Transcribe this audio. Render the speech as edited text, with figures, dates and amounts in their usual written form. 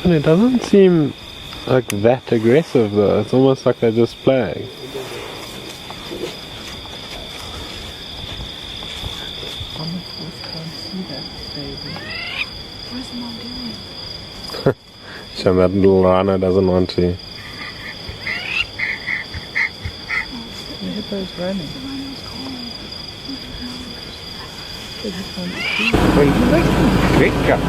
And it doesn't seem like that aggressive though. It's almost like they're just playing. Where's mom doing? So that little Rhino doesn't want to. The hippo's running. They just want to see. Great job.